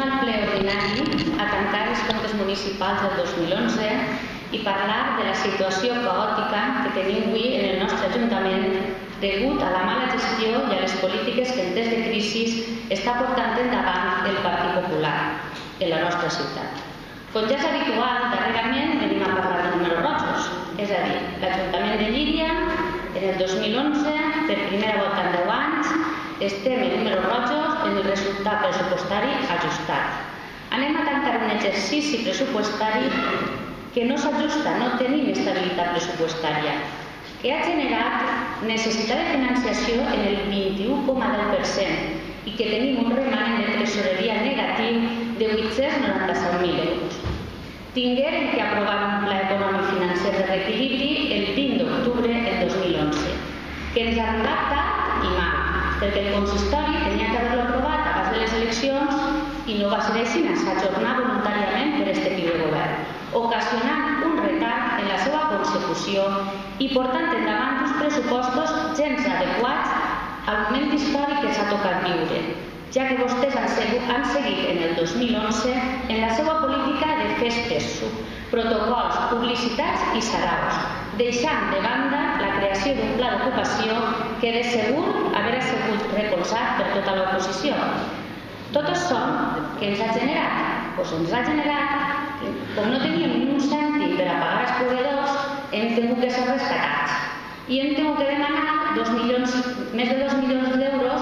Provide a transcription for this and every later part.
venim al ple ordinari a tancar els comptes municipals del 2011 i parlar de la situació caòtica que tenim avui en el nostre Ajuntament degut a la mala gestió i a les polítiques que en temps de crisi està portant endavant el Partit Popular en la nostra ciutat. Com ja és habitual, darrerament venim a parlar de números rojos, és a dir, l'Ajuntament de Llíria en el 2011, per primera volta en 10 anys, estem en números rojos en el resultat pressupostari ajustat. Anem a tancar un exercici pressupostari que no s'ajusta, no tenim estabilitat pressupostària, que ha generat necessitat de financiació en el 21,10% i que tenim un remanent de tresoreria negatiu de 897.000 euros. Tinguem que aprovar un pla econòmic financer de reequilibri el 20 d'octubre del 2011, que ens ha arribat tard i mal, perquè el consistori tenia que haver-lo aprovat abans de les eleccions i no va ser així, s'ajornà voluntàriament per aquest equip de govern, ocasionant un retard en la seva consecució i portant endavant uns pressupostos gens adequats al moment històric que s'ha tocat viure, ja que vostès han seguit en el 2011 en la seva política de festes, protocols, publicitats i saraos, deixant de banda la creació d'un pla d'ocupació que de segur haurà sigut recolzat per tota l'oposició. Tot això que ens ha generat? Doncs ens ha generat, com no teníem ni un cèntim per a pagar els proveïdors, hem tingut que ser rescatats i hem tingut que demanar més de 2 milions d'euros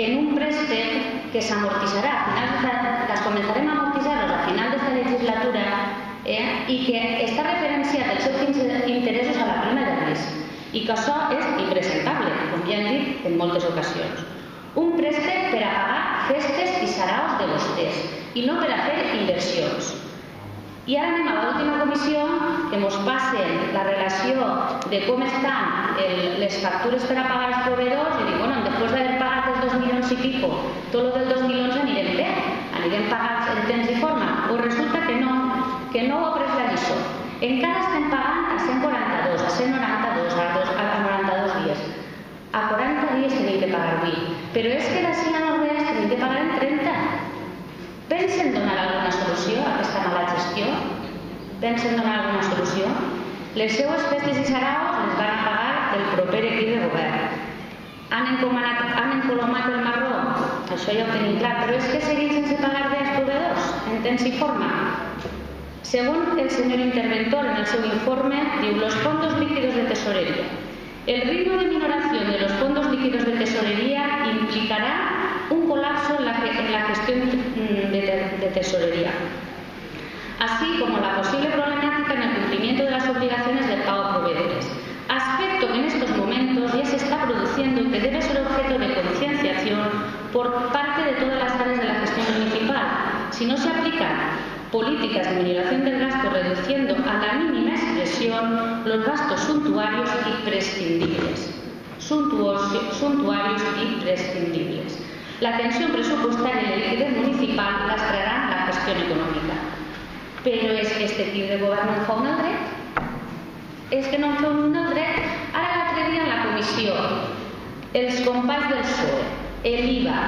en un préstec que s'amortitzarà, que es començarem a amortitzar-los a final d'esta legislatura i que està referenciat els seus interessos a la prima de risc i que això és impresentable, com ja hem dit en moltes ocasions. Un préstec per a pagar festes i saraos de vostès i no per a fer inversions. I ara anem a l'última comissió que ens passen la relació de com estan les factures per a pagar els proveïdors i dic, bueno, després d'haver pagat els 2 milions i pico, tot el del 2011 anirem bé, anirem pagats en temps i forma, o resulta que no ho ha pres la lliçó. Encara estem pagant a 142, a 192, a 92 dies. A 40 dies tenim que pagar avui, però és que d'ací a 9 dies tenim que pagar en 30. Pensen donar alguna solució a aquesta mala gestió? Pensen donar alguna solució? Les seues festes i saraos les van a pagar el proper equip de govern. Han encolomat el marró? Això ja ho tenim clar, però és que seguim sense pagar bé als proveïdors, en temps i forma. Según el señor interventor en el seu informe, diu, los fondos líquidos de tesorería. El ritmo de minoración de los fondos líquidos de tesorería implicará un colapso en la gestión de tesorería, así como la posible problemática en el cumplimiento de las obligaciones del pago a proveedores, aspecto que en estos momentos ya se está produciendo y que debe ser objeto de concienciación por parte de todas las áreas de la gestión municipal. Si no se aplican políticas de minoración del gasto reduciendo a la mínima expresión los gastos suntuarios y prescindibles. La tensión presupuestaria y la liquidez municipal lastrarán la gestión econòmica. Però és que este equip de govern no en fa un el dret. És que no en fa un el dret. Ara l'altre dia en la comissió, els companys del PSOE, l'IVA,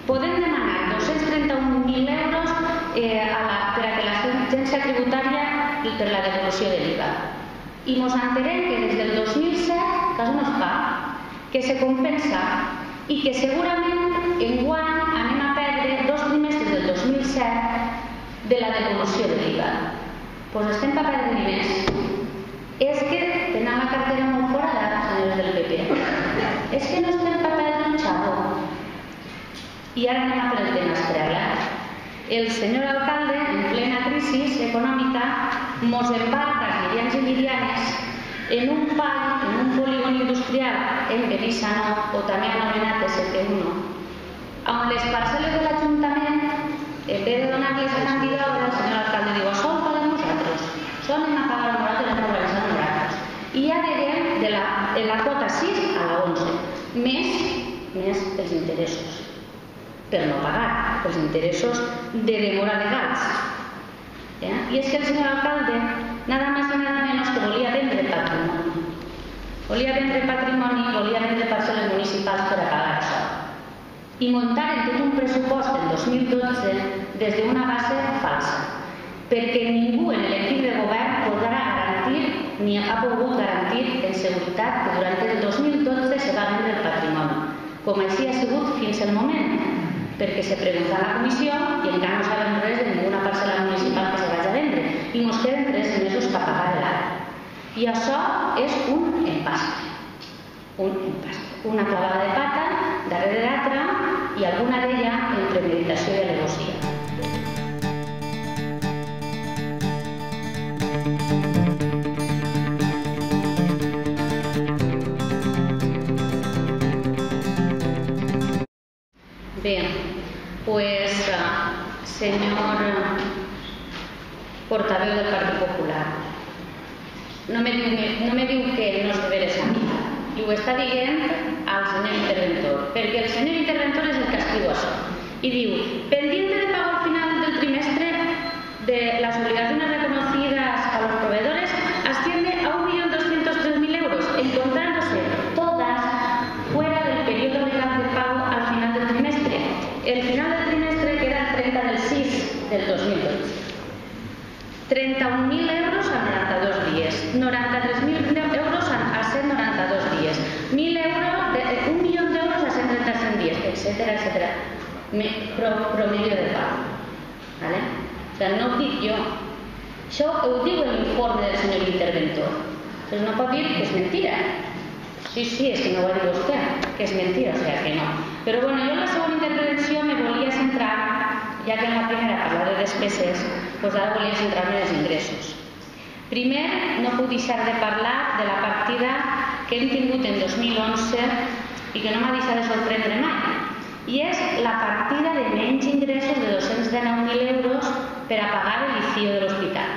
podem demanar 231.000 euros per a que l'agència tributària per la devolució de l'IVA. I ens enterem que des del 2007 que això no es fa, que se compensa i que segurament enguany anem a perdre 2 trimestres del 2007 de la devolució de l'IVA. Doncs estem per perdre diners. És que tenen la cartera molt forada, senyors del PP. És que no estem per perdre un xavo. I ara anem a per el tema estrella. El senyor alcalde, en plena crisi econòmica, mos embarca als llirians i llirianes en un pal, en un polígon industrial en Benissanó, o també anomenat ST1, on les parcel·les de l'Ajuntament, en vez de donar-les a candidatura, el senyor alcalde diu, això ho paguem nosaltres, això anem a pagar a nosaltres, anem a realitzar nosaltres. I ja direm de la quota 6 a la 11, més els interessos, per no pagar, els interessos de demora legals. I és que el senyor alcalde, nada más y nada menos que volia vendre patrimoni. Volia vendre patrimoni, volia vendre parcel·les municipals per a pagar això. i muntaren tot un pressupost en 2012 des d'una base falsa, perquè ningú en l'equip de govern podrà garantir ni ha pogut garantir en seguretat que durant el 2012 se va vendre el patrimoni, com així ha sigut fins al moment, perquè se pregunta a la comissió i encara no sabem res de ninguna parcel·la municipal que se vagi a vendre i ens queden 3 mesos per pagar l'ara. I això és un empastre, una clavada de pata darrere l'altra i alguna d'ella entre meditació i al·legosia. Bé, pues, senyor portaveu del Partit Popular, no me diu que no és de veres a mi, i ho està dient al senyor interventor, perquè el senyor interventor és el que escriu això, i diu, pendiente de pago al final del trimestre de las obligaciones reconocidas a los proveedores asciende a 1.203.000 euros, encontrándose todas fuera del periodo legal de pago al final del trimestre. El final del trimestre que era el 30 del 6 del 2012. 31.000 euros a 92 días, 93.000 euros a 192 días, 1.000 euros, 1 millón de euros a 135 días, etcétera, etcétera. Promedio de pago. ¿Vale? O sea, no ho dic jo. Això ho diu l'informe del senyor interventor. Entonces no pot dir que és mentira. Sí, és que no ho ha dit vostè, que és mentira, o sea que no. Però bueno, jo en la segona intervenció me volia centrar, ja que en la primera parlava de despeses, doncs ara volia centrar-me en els ingressos. Primer, no puc deixar de parlar de la partida que hem tingut en 2011 i que no m'ha deixat de sorprendre mai. I és la partida de menys ingressos de 219.000 euros per a pagar el ICIO de l'hospital.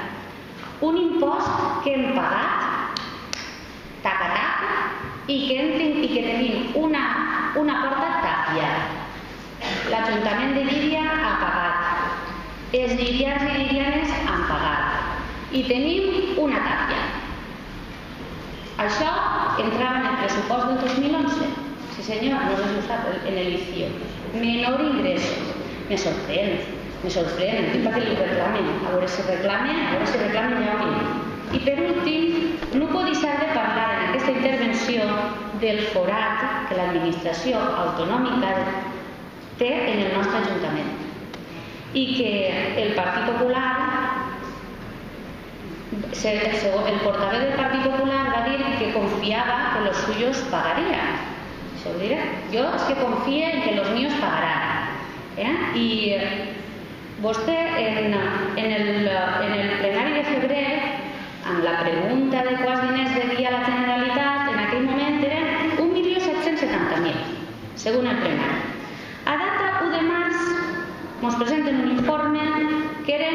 Un impost que hem pagat, tac-a-tac, i que tenim una porta tapiada. L'Ajuntament de Llíria ha pagat, els llirians i llirianes han pagat i tenim una tàpia. Això entrava en el pressupost del 2011. Sí senyor, no sé si ho sap, en el ICIO. Menor ingressos. Me sorprèn, dic perquè li reclamen, a veure si reclamen ja ho dic. I per últim, no puc deixar de parlar en aquesta intervenció del forat que l'administració autonòmica té en el nostre Ajuntament i que el Partit Popular, el portaveu del Partit Popular va dir que confiava que los suyos pagarían. Això ho diré. Jo és que confie en que los míos pagaran. I vostè en el plenari de febrer, amb la pregunta de quants diners devia la Generalitat, en aquell moment eren 1.770.000, segons el plenari. A data 1 de març ens presenten un informe que era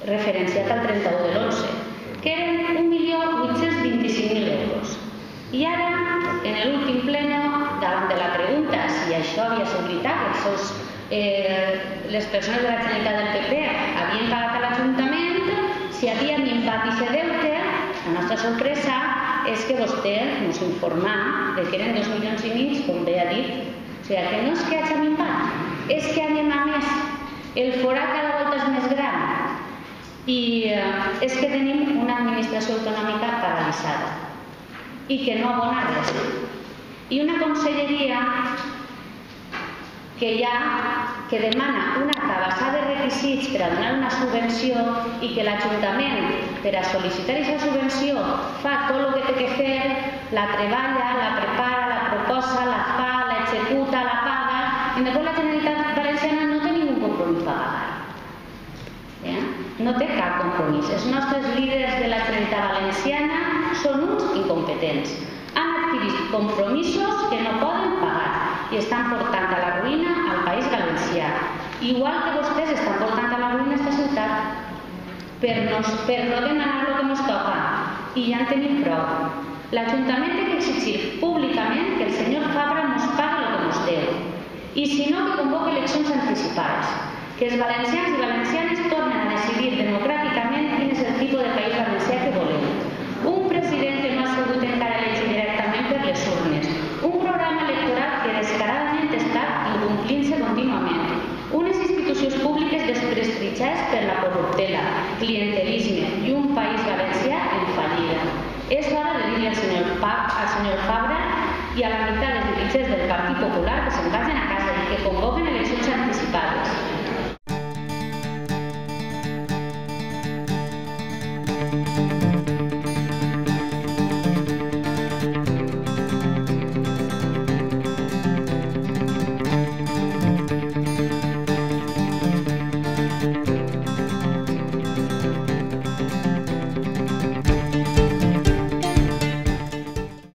referenciat al 31 de l'11, que eren 1.825.000 euros. I ara, en l'últim pleno, davant de la pregunta si això havia sigut veritat, les persones de la Generalitat del PP havien pagat a l'Ajuntament, si havia minvat aquest deute, la nostra sorpresa és que vostè ens informa que eren 2,5 milions, com bé ha dit. O sigui, que no és que hagi minvat, és que anem a més. El forat cada volta és més gran i és que tenim una administració autonòmica paralitzada i que no abona res. I una conselleria que demana una cabassada de requisits per a donar una subvenció i que l'Ajuntament, per a sol·licitar aquesta subvenció, fa tot el que té que fer, la treballa, la prepara, la proposa, la fa, l'executa, la paga, i després la Generalitat Valenciana no té ningú compromís per pagar. No té cap compromís. Els nostres líders de la Generalitat Valenciana són uns incompetents. Han adquirit compromisos que no poden pagar i estan portant a la ruïna al País Valencià. Igual que vostès estan portant a la ruïna aquesta ciutat per no demanar el que ens toca. I ja en tenim prou. L'Ajuntament té que exigir públicament que el senyor Fabra ens pagui el que ens deu. I si no, que convoqui eleccions anticipades. Que els valencians i valencianes tornen a decidir democràticament quin és el tipus de país valencià que volem. Un president que no ha sigut encara elegit directament per les urnes. Un programa electoral que descaradament està contínuament. Unes institucions públiques desprestigiades per la corruptela, clientelisme i un país valencià en fallida. És hora de dir-li al senyor Fabra i a la meitat dels dirigents del Partit Popular que se'n vagin a casa i que convoquen eleccions anticipades.